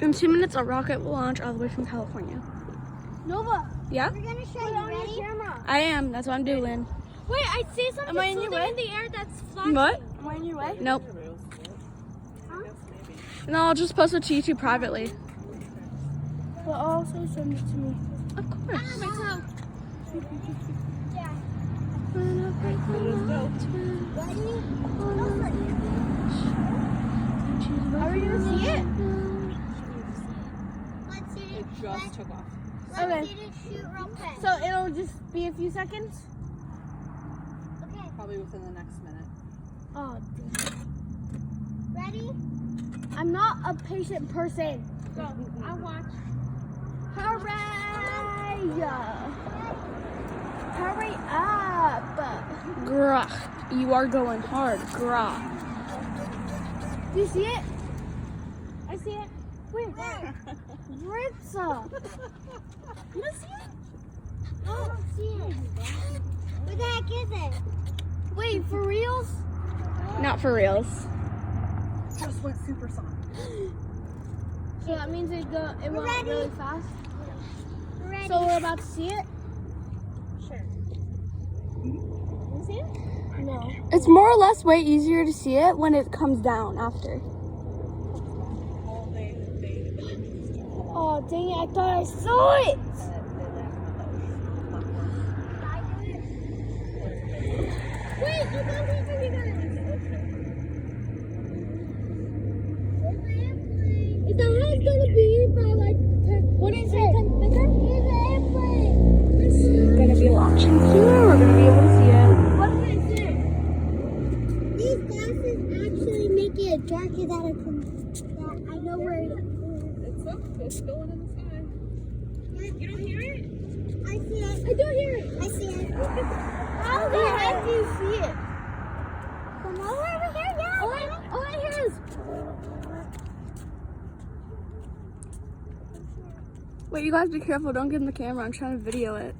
In 2 minutes, a rocket will launch all the way from California. Nova. Yeah? We're gonna show you. Ready? Camera. I am. That's what I'm doing. Wait, I see something Am I in your floating way? in the air that's flashing. What? Am I in your way? Nope. Huh? No, I'll just post it to YouTube privately. But also send it to me. Of course. Myself. Yeah. Are we gonna see it? Let's see it. It just took off. Okay. Let's see it shoot real quick. So it'll just be a few seconds? Okay, Probably within the next minute. Oh, damn. ready? I'm not a patient person. Go. I'll watch. Hooray! Hurry up! Grah. You are going hard. Grah. Do you see it? I see it. Where? Where's it? You don't see it? No, I don't see it. What the heck is it? Wait, for reals? Not for reals. Just went supersonic. So that means it went Ready? really fast. Ready? So we're about to see it? Sure. You see it? No. It's more or less way easier to see it when it comes down after. All they Oh, dang it, I thought I saw it! Wait, look on here, you guys! Is that how it's gonna be by like 10? What is it? Here's the airplane! It's gonna be launching soon. We're gonna be able to see it. What is it? These glasses actually make it darker that I know where it is. It's going in the sky. You don't hear it? I see it. I don't hear it! I see it. How the heck do you see it? From over here? Yeah. All I hear is... Wait, you guys be careful. Don't get in the camera. I'm trying to video it.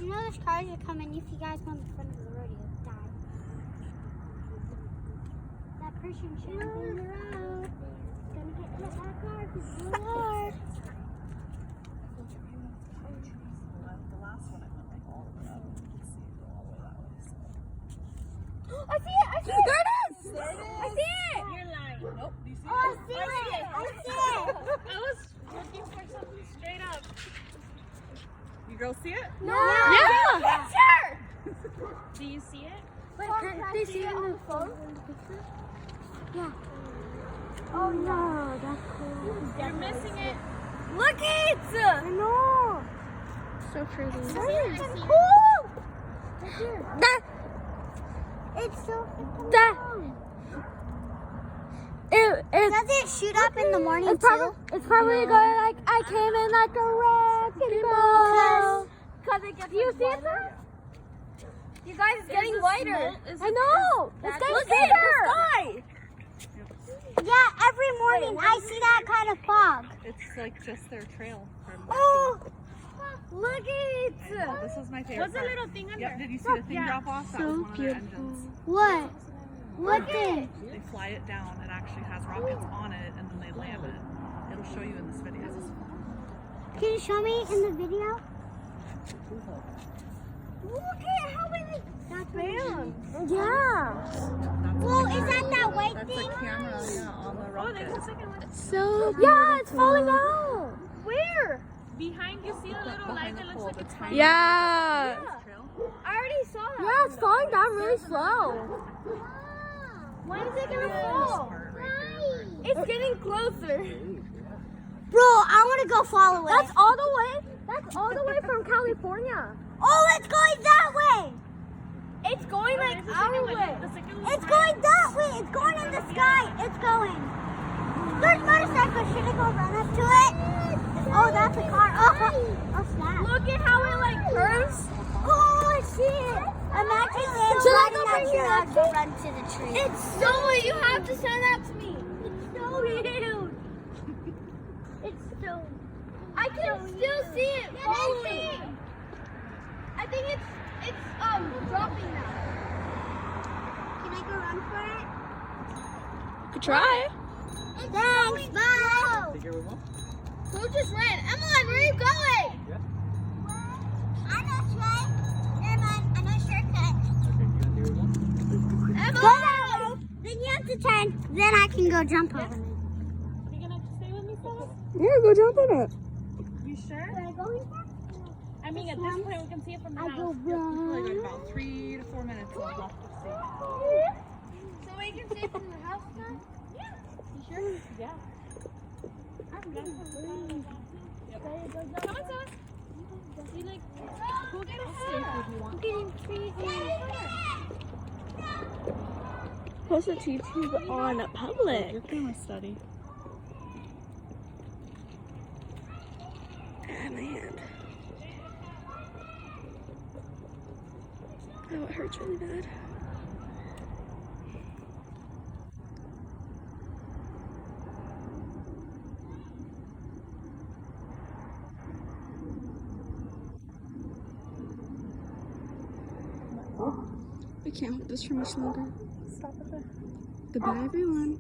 You know those cars are coming if you guys go in the front of the rodeo. Die. That person should have been around. Gonna get hit by a car because it's hard. The last one I went like all the way up. You can see it go all the way that way. So. I see it! I see it! There it is! I see it! You're lying. Nope. Do you see Oh, I it? see it. I see it. I was looking for something straight up. You girls see it? No! Yeah. Picture! Do you see it? Wait, can they see it on the phone? Yeah. Oh no, that's cool. You're missing it. Look it! I know. So pretty. It's Cool! That. It's so That. fun. It. Does it shoot up in the morning It's too? probably going like I came in like a wrecking ball. Because it gets Do you see it there? You guys, it's getting lighter. I know. It's getting Look bigger. at the sky! Yeah, every morning I see that kind of fog. It's like just their trail. Oh! Look at it! This is my favorite What's the part. little thing under? Yep, did you see the thing drop off? That So was one of their beautiful. engines. What? What thing? They fly it down. It actually has rockets on it, and then they land it. It'll show you in this video. Can you show me in the video? Look at how many... That's bad. Yeah. Well, is that white That's thing? the camera, yeah, on the rocket. So yeah, it's falling out. Where? Behind you see a little light Behind the that looks pole, like the it's tiny Yeah. trail. I already saw that. Yeah, it's falling down really slow. When is it gonna This fall? part right here. It's getting closer. Bro, I want to go follow it. That's all the way. That's all the way from California. Oh, it's going that way. It's going like our way. It's going that way. It's going in the sky. It's going. There's motorcycles. Should I go run up to it? Oh, that's a car. Oh snap. Look at how it like curves. Oh, I see it. Imagine it. Should I go bring you have up? to run to the tree. It's so. You have to send that to me. It's so huge. It's so. I can still see it falling. I think it's dropping now. Can I go run for it? Could try. Thanks, bye. Take care, we will. Who just ran? Emmeline, where are you going? Yeah. I know Trey. Never mind. I know shortcut. Okay, you gonna do it one? Emmeline! Then you have to turn. Then I can go jump over it. You gonna stay with me, Stella? Yeah, go jump on it. You sure? Can I go in there? I mean, at this point, we can see it from the I house. go We probably got run. about 3 to 4 minutes left to see. So we can see it from the house now? Yeah. You sure? Yeah. I'm going Come on, Stella. See, like, Go get a hair if you want. getting freezing. Post it to YouTube on public. Your camera steady. Ah, my hand. Oh, it hurts really bad. I can't hold this for much longer. Stop it there. Goodbye, everyone.